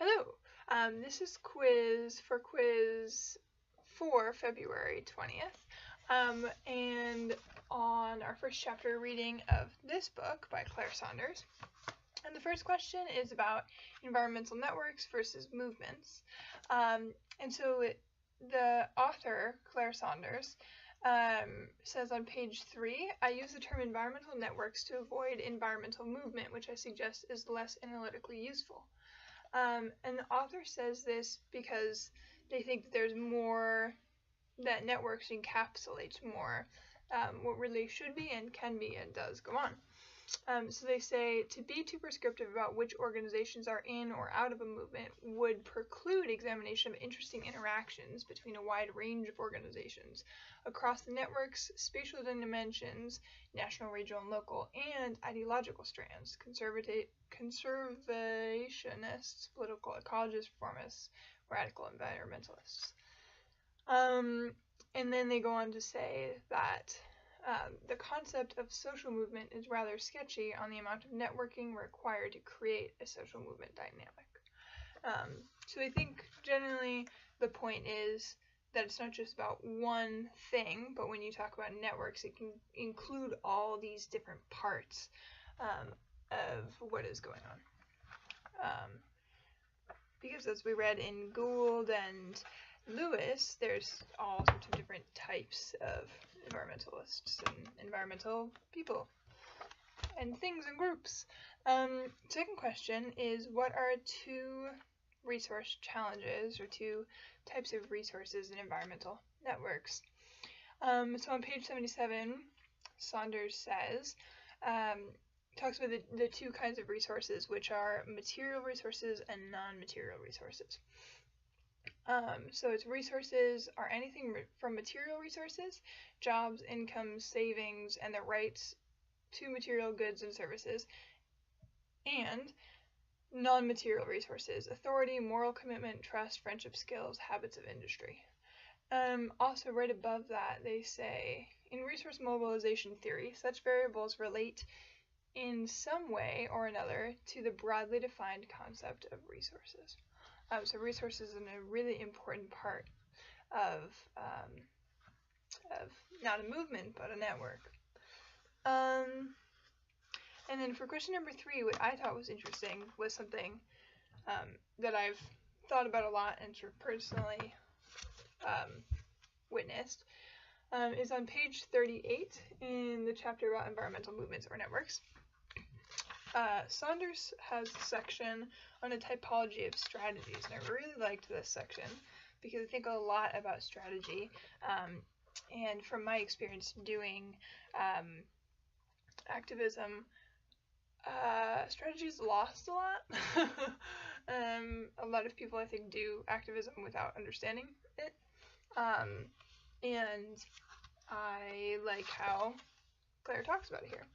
Hello, this is quiz for February 20th, and on our first chapter reading of this book by Claire Saunders. And the first question is about environmental networks versus movements. And so the author, Claire Saunders, says on page 3, I use the term environmental networks to avoid environmental movement, which I suggest is less analytically useful. And the author says this because they think that there's more, that networks encapsulate more what really should be and can be and does go on. So they say to be too prescriptive about which organizations are in or out of a movement would preclude examination of interesting interactions between a wide range of organizations across the network's spatial dimensions, national, regional, and local, and ideological strands, conservationists, political ecologists, reformists, radical environmentalists. And then they go on to say that the concept of social movement is rather sketchy on the amount of networking required to create a social movement dynamic. So I think generally the point is that it's not just about one thing, but when you talk about networks, it can include all these different parts of what is going on. Because as we read in Gould and Lewis, there's all sorts of different types of environmentalists and environmental people and things and groups. Second question is, what are two resource challenges or two types of resources in environmental networks? So on page 77, Saunders says, talks about the two kinds of resources, which are material resources and non-material resources. So its resources are anything from material resources, jobs, income, savings, and the rights to material goods and services, and non-material resources, authority, moral commitment, trust, friendship, skills, habits of industry. Also right above that, they say, in resource mobilization theory, such variables relate in some way or another to the broadly defined concept of resources. So resources is a really important part of not a movement, but a network. And then for question number 3, what I thought was interesting was something that I've thought about a lot and sort of personally witnessed, is on page 38 in the chapter about environmental movements or networks. Saunders has a section on a typology of strategies, and I really liked this section because I think a lot about strategy, and from my experience doing activism, strategy is lost a lot. A lot of people, I think, do activism without understanding it, and I like how Claire talks about it here.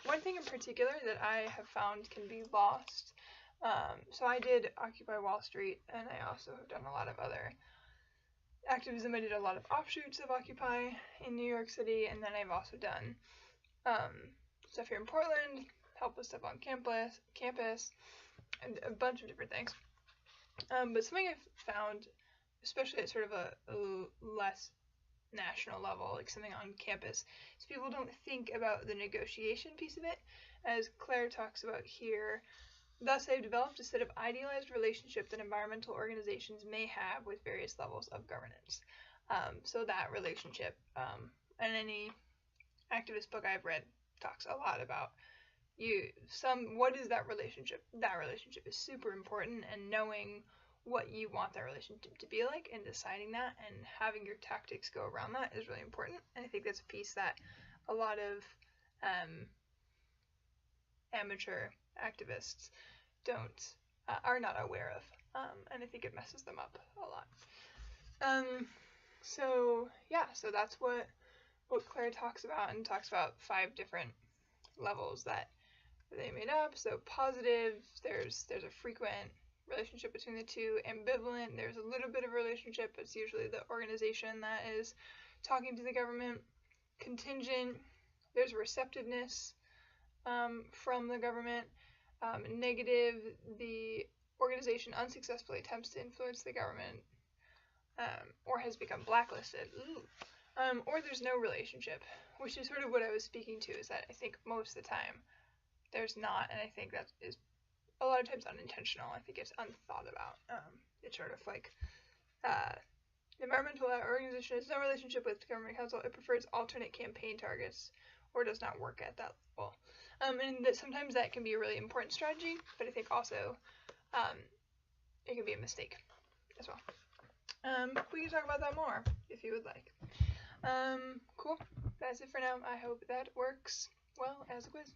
One thing in particular that I have found can be lost, so I did Occupy Wall Street, and I also have done a lot of other activism. I did a lot of offshoots of Occupy in New York City, and then I've also done stuff here in Portland, help with stuff on campus, and a bunch of different things. But something I've found, especially at sort of a less national level, like something on campus, is people don't think about the negotiation piece of it, as Claire talks about here. Thus, I've developed a set of idealized relationships that environmental organizations may have with various levels of governance. So that relationship, and any activist book I've read talks a lot about what is that relationship? That relationship is super important, and knowing what you want that relationship to be like and deciding that and having your tactics go around that is really important. And I think that's a piece that a lot of amateur activists are not aware of, and I think it messes them up a lot. So that's what Claire talks about, and talks about 5 different levels that they made up. So positive, there's a frequent relationship between the two. Ambivalent, there's a little bit of a relationship, but it's usually the organization that is talking to the government. Contingent, there's receptiveness from the government. Negative, the organization unsuccessfully attempts to influence the government, or has become blacklisted, or there's no relationship, which is sort of what I was speaking to, is that I think most of the time there's not, and I think that is a lot of times unintentional. I think it's unthought about. It's sort of like the environmental organization has no relationship with the government council. It prefers alternate campaign targets or does not work at that level. And that sometimes that can be a really important strategy, but I think also it can be a mistake as well. We can talk about that more if you would like. Cool. That's it for now. I hope that works well as a quiz.